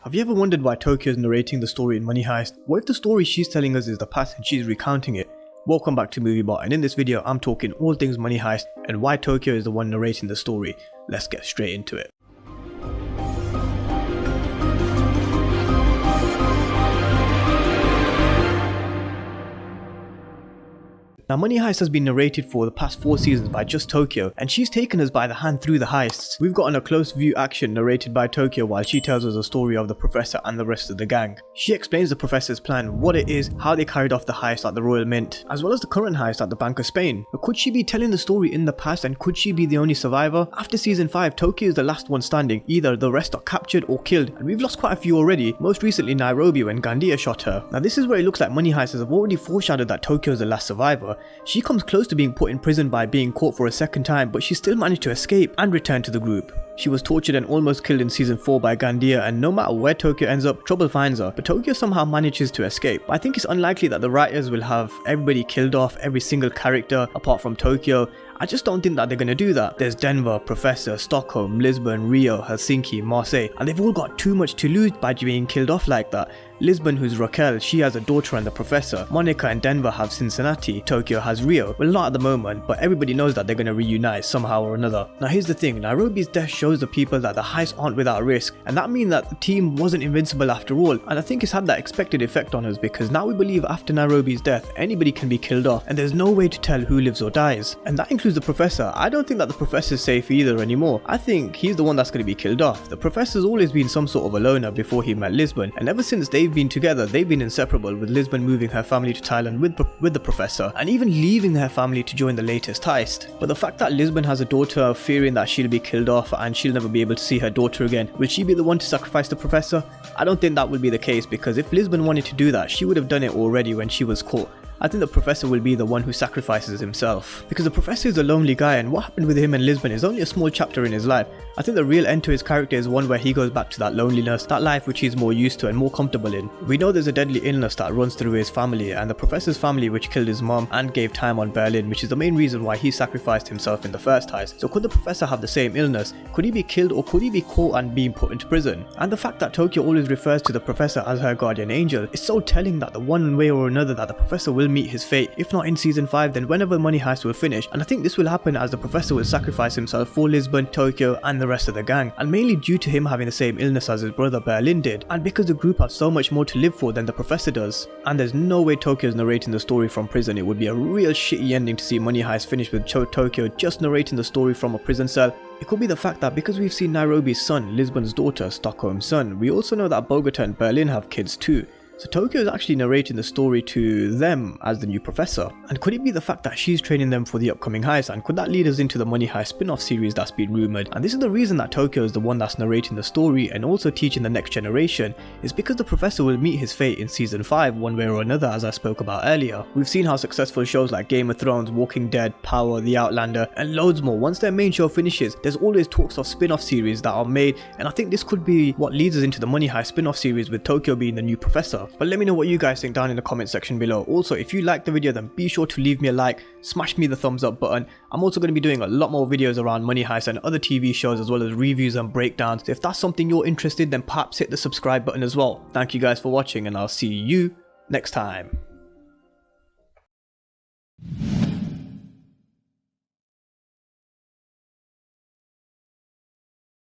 Have you ever wondered why Tokyo is narrating the story in Money Heist? What if the story she's telling us is the past and she's recounting it? Welcome back to MovieBot, and in this video I'm talking all things Money Heist and why Tokyo is the one narrating the story. Let's get straight into it. Now, Money Heist has been narrated for the past 4 seasons by just Tokyo, and she's taken us by the hand through the heists. We've gotten a close view action narrated by Tokyo while she tells us the story of the professor and the rest of the gang. She explains the professor's plan, what it is, how they carried off the heist at the Royal Mint, as well as the current heist at the Bank of Spain. But could she be telling the story in the past, and could she be the only survivor? After season 5, Tokyo is the last one standing. Either the rest are captured or killed, and we've lost quite a few already, most recently Nairobi when Gandia shot her. Now this is where it looks like Money Heist has already foreshadowed that Tokyo is the last survivor. She comes close to being put in prison by being caught for a second time, but she still managed to escape and return to the group. She was tortured and almost killed in season 4 by Gandia, and no matter where Tokyo ends up, trouble finds her. But Tokyo somehow manages to escape. But I think it's unlikely that the writers will have everybody killed off, every single character apart from Tokyo. I just don't think that they're going to do that. There's Denver, Professor, Stockholm, Lisbon, Rio, Helsinki, Marseille, and they've all got too much to lose by being killed off like that. Lisbon, who's Raquel, she has a daughter and the Professor. Monica and Denver have Cincinnati. Tokyo has Rio. Well, not at the moment, but everybody knows that they're going to reunite somehow or another. Now here's the thing, Nairobi's death shows the people that the heists aren't without risk, and that means that the team wasn't invincible after all, and I think it's had that expected effect on us, because now we believe after Nairobi's death, anybody can be killed off, and there's no way to tell who lives or dies. And that includes the Professor. I don't think that the Professor's safe either anymore. I think he's the one that's going to be killed off. The Professor's always been some sort of a loner before he met Lisbon, and ever since they've been together, they've been inseparable, with Lisbon moving her family to Thailand with the Professor, and even leaving her family to join the latest heist. But the fact that Lisbon has a daughter, fearing that she'll be killed off and she'll never be able to see her daughter again, will she be the one to sacrifice the Professor? I don't think that will be the case, because if Lisbon wanted to do that, she would have done it already when she was caught. I think the Professor will be the one who sacrifices himself, because the Professor is a lonely guy, and what happened with him and Lisbon is only a small chapter in his life. I think the real end to his character is one where he goes back to that loneliness, that life which he's more used to and more comfortable in. We know there's a deadly illness that runs through his family, and the Professor's family which killed his mom and gave time on Berlin, which is the main reason why he sacrificed himself in the first heist. So could the Professor have the same illness? Could he be killed, or could he be caught and being put into prison? And the fact that Tokyo always refers to the Professor as her guardian angel is so telling that the one way or another that the Professor will meet his fate. If not in season 5, then whenever Money Heist will finish, and I think this will happen as the Professor will sacrifice himself for Lisbon, Tokyo and the rest of the gang, and mainly due to him having the same illness as his brother Berlin did, and because the group have so much more to live for than the Professor does. And there's no way Tokyo is narrating the story from prison. It would be a real shitty ending to see Money Heist finish with Tokyo just narrating the story from a prison cell. It could be the fact that because we've seen Nairobi's son, Lisbon's daughter, Stockholm's son, we also know that Bogota and Berlin have kids too. So Tokyo is actually narrating the story to them as the new Professor. And could it be the fact that she's training them for the upcoming heist, and could that lead us into the Money Heist spin-off series that's been rumoured? And this is the reason that Tokyo is the one that's narrating the story and also teaching the next generation, is because the Professor will meet his fate in season 5 one way or another, as I spoke about earlier. We've seen how successful shows like Game of Thrones, Walking Dead, Power, The Outlander and loads more, once their main show finishes, there's always talks of spin-off series that are made, and I think this could be what leads us into the Money Heist spin-off series with Tokyo being the new Professor. But let me know what you guys think down in the comment section below. Also, if you liked the video, then be sure to leave me a like, smash me the thumbs up button. I'm also going to be doing a lot more videos around Money Heist and other TV shows, as well as reviews and breakdowns. So if that's something you're interested in, then perhaps hit the subscribe button as well. Thank you guys for watching, and I'll see you next time.